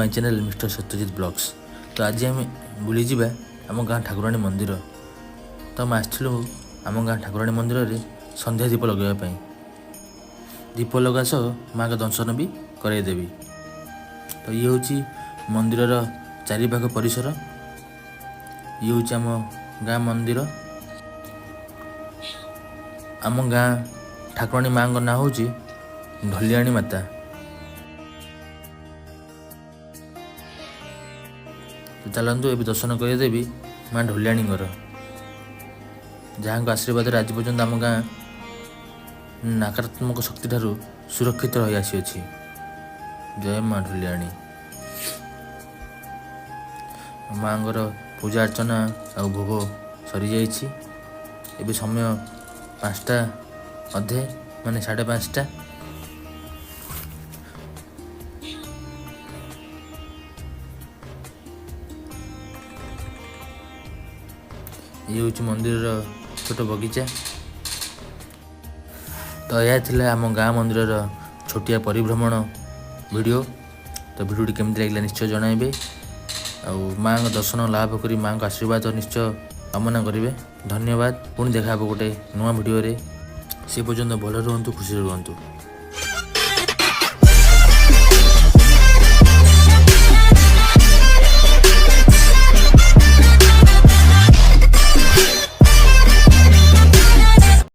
My channel mister Satyajit blogs. तो आज आम बुली जावा आम गाँ ठाकुराणी मंदिर। तो आम आसलु आम गाँ ठाकुराणी मंदिर में संध्या दीप लगेवाई। दीप लगा सह माँ का दर्शन भी करदेवी। तो ये हूँ मंदिर चारिपाख परिसर। ये हूँ आम गाँ मंदिर। आम गाँ ठाकुराणी माँ का ना हूँ ढलियाणी माता। तो चलतु ए दर्शन करदेवी माँ ढलियाणी जहाँ आशीर्वाद आज पर्यंत आम गाँ नकारात्मक शक्ति ठारू सुरक्षित रही आसी। जय माँ ढलियाणी। माँ पूजा अर्चना आ भोग सरी जाइए। एबे समय 5टा अधे माने 5:30। ये हूँ मंदिर छोट बगीचा। तो यह थिला आम गाँ मंदिर छोटिया परिभ्रमण वीडियो। तो वीडियो केमती लगे निश्चय जनइबे। माँ दर्शन लाभ करी माँ का आशीर्वाद निश्चय कामना करेंगे। धन्यवाद। पुणी देखा गोटे नुआ वीडियो रे। से पर्यंत भल रुहतु, खुशी रुहतु।